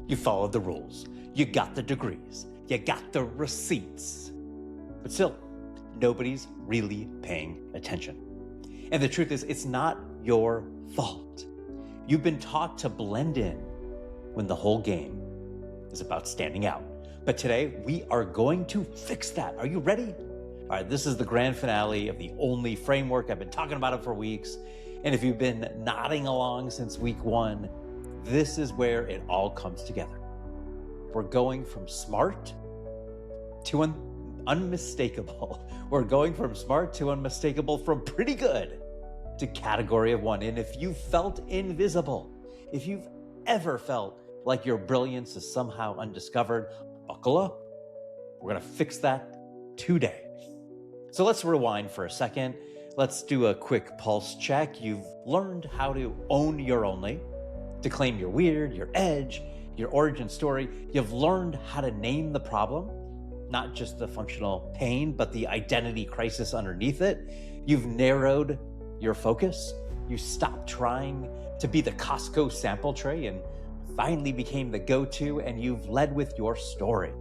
You followed the rules. You got the degrees. You got the receipts. But still, nobody's really paying attention. And the truth is, it's not your fault. You've been taught to blend in when the whole game is about standing out. But today, we are going to fix that. Are you ready? All right, this is the grand finale of the O.N.L.Y framework. I've been talking about it for weeks. And if you've been nodding along since week one, this is where it all comes together. We're going from smart to unmistakable. We're going from smart to unmistakable, from pretty good to category of one. And if you felt invisible, if you've ever felt like your brilliance is somehow undiscovered, buckle up. We're gonna fix that today. So let's rewind for a second. Let's do a quick pulse check. You've learned how to own your O.N.L.Y, to claim your weird, your edge, your origin story. You've learned how to name the problem, not just the functional pain, but the identity crisis underneath it. You've narrowed your focus. You stopped trying to be the Costco sample tray and finally became the go-to, and you've led with your story.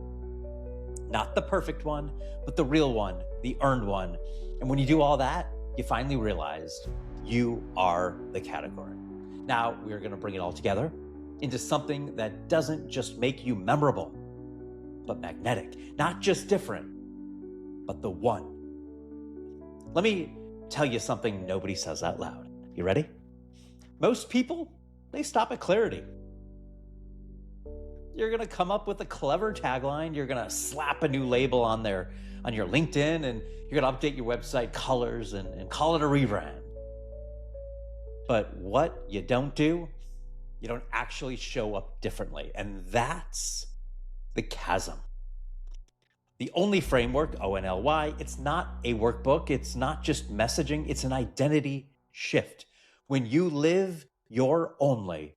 Not the perfect one, but the real one, the earned one. And when you do all that, you finally realized you are the category. Now we're gonna bring it all together into something that doesn't just make you memorable, but magnetic. Not just different, but the one. Let me tell you something nobody says out loud. You ready? Most people, they stop at clarity. You're gonna come up with a clever tagline. You're gonna slap a new label on your LinkedIn, and you're gonna update your website colors and call it a rebrand. But what you don't do, you don't actually show up differently. And that's the chasm. The O.N.L.Y framework, O.N.L.Y, it's not a workbook. It's not just messaging. It's an identity shift. When you live your O.N.L.Y,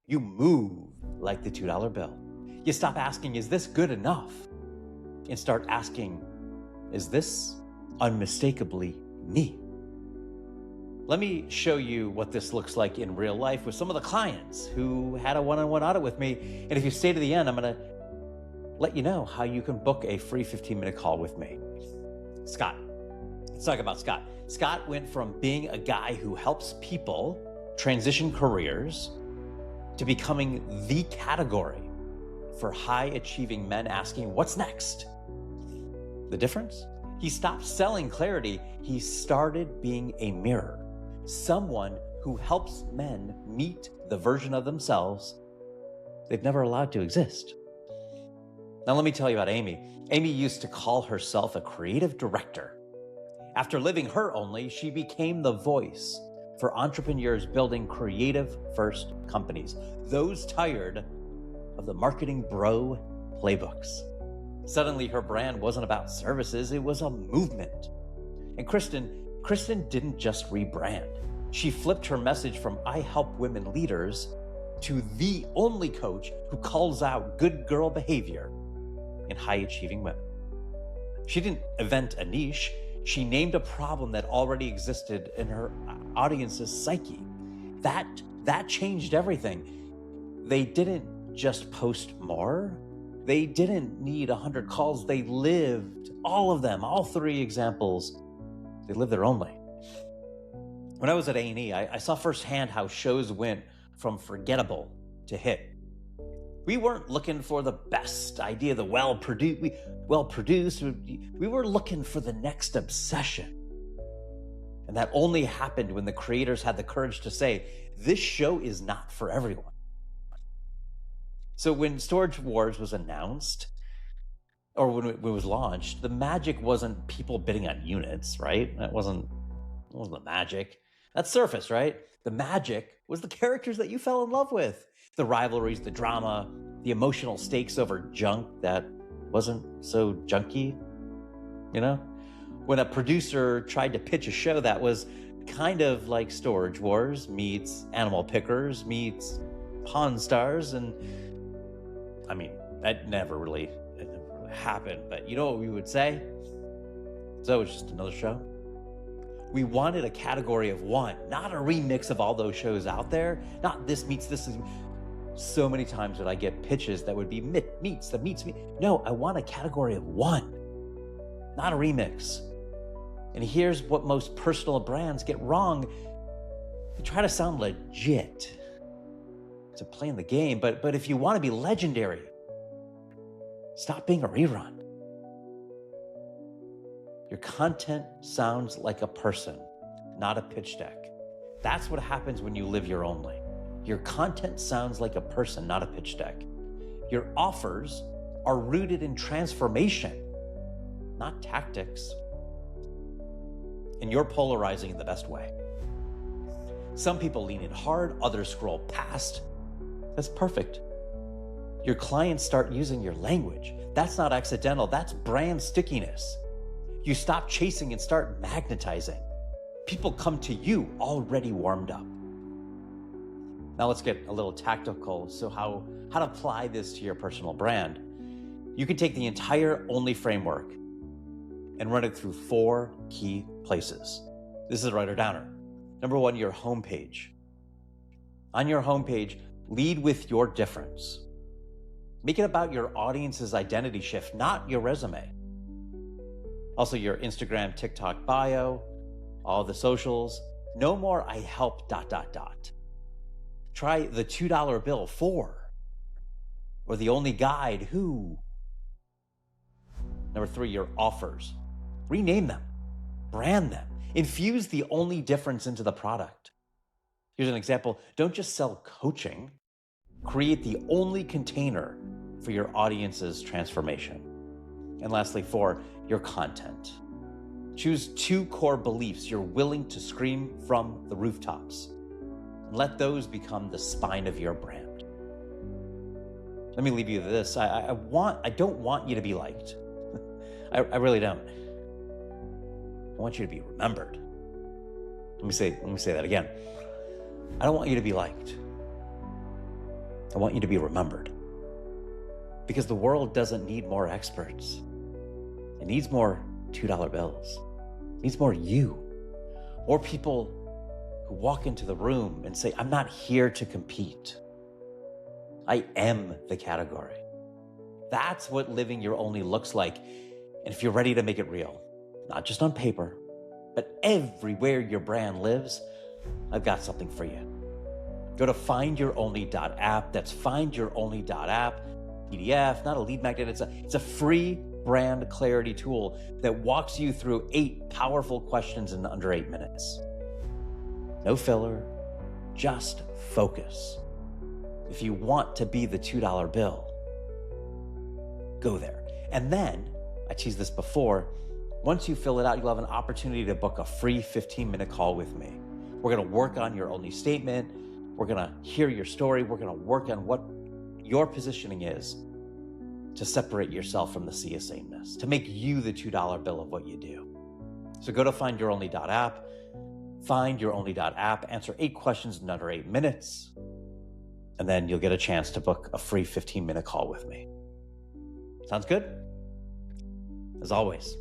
you move like the $2 bill. You stop asking, is this good enough? And start asking, is this unmistakably me? Let me show you what this looks like in real life with some of the clients who had a one-on-one audit with me. And if you stay to the end, I'm gonna let you know how you can book a free 15-minute call with me. Scott, let's talk about Scott. Scott went from being a guy who helps people transition careers to becoming the category for high-achieving men asking, what's next? The difference? He stopped selling clarity. He started being a mirror. Someone who helps men meet the version of themselves they've never allowed to exist. Now let me tell you about Amy. Amy used to call herself a creative director. After living her O.N.L.Y, she became the voice for entrepreneurs building creative-first companies, those tired of the marketing bro playbooks. Suddenly, her brand wasn't about services, it was a movement. And Kristen didn't just rebrand. She flipped her message from I help women leaders to the only coach who calls out good girl behavior in high-achieving women. She didn't invent a niche. She named a problem that already existed in her audience's psyche. That changed everything. They didn't just post more. They didn't need 100 calls. They lived all of them, all three examples. They lived their O.N.L.Y. When I was at A&E, I saw firsthand how shows went from forgettable to hit. We weren't looking for the best idea, the well-produced. We were looking for the next obsession. And that only happened when the creators had the courage to say, this show is not for everyone. So when Storage Wars was announced, or when it was launched, the magic wasn't people bidding on units, right? That wasn't the magic. That's surface, right? The magic was the characters that you fell in love with. The rivalries, the drama, the emotional stakes over junk that wasn't so junky, you know? When a producer tried to pitch a show that was kind of like Storage Wars meets Animal Pickers meets Pawn Stars, and I mean, that never really happened, but you know what we would say? So it's just another show. We wanted a category of one, not a remix of all those shows out there. Not this meets this. So many times would I get pitches that would be meets that meets me. No, I want a category of one, not a remix. And here's what most personal brands get wrong. They try to sound legit to play in the game, but if you want to be legendary, stop being a rerun. Your content sounds like a person, not a pitch deck. That's what happens when you live your own way. Your content sounds like a person, not a pitch deck. Your offers are rooted in transformation, not tactics. And you're polarizing in the best way. Some people lean in hard, others scroll past. That's perfect. Your clients start using your language. That's not accidental, that's brand stickiness. You stop chasing and start magnetizing. People come to you already warmed up. Now let's get a little tactical. So how to apply this to your personal brand. You can take the entire Only framework and run it through 4 key places. This is a writer-downer. Number 1, your homepage. On your homepage, lead with your difference. Make it about your audience's identity shift, not your resume. Also, your Instagram, TikTok bio, all the socials. No more I help ... Try the $2 bill for, or the only guide who. Number 3, your offers. Rename them, brand them, infuse the only difference into the product. Here's an example. Don't just sell coaching. Create the only container for your audience's transformation. And lastly, 4, your content. Choose 2 core beliefs you're willing to scream from the rooftops. And let those become the spine of your brand. Let me leave you with this. I don't want you to be liked. I really don't. I want you to be remembered. Let me say that again. I don't want you to be liked. I want you to be remembered. Because the world doesn't need more experts. It needs more $2 bills. It needs more you. More people who walk into the room and say, I'm not here to compete. I am the category. That's what living your only looks like. And if you're ready to make it real, not just on paper, but everywhere your brand lives, I've got something for you. Go to findyouronly.app. That's findyouronly.app. PDF, not a lead magnet. It's a free brand clarity tool that walks you through 8 powerful questions in under 8 minutes. No filler, just focus. If you want to be the $2 bill, go there. And then, I teased this before, once you fill it out, you'll have an opportunity to book a free 15-minute call with me. We're gonna work on your only statement. We're gonna hear your story. We're gonna work on what your positioning is to separate yourself from the sea of sameness, to make you the $2 bill of what you do. So go to findyouronly.app, findyouronly.app, answer 8 questions in under 8 minutes, and then you'll get a chance to book a free 15-minute call with me. Sounds good? As always,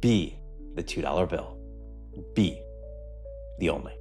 be the $2 bill. Be the only.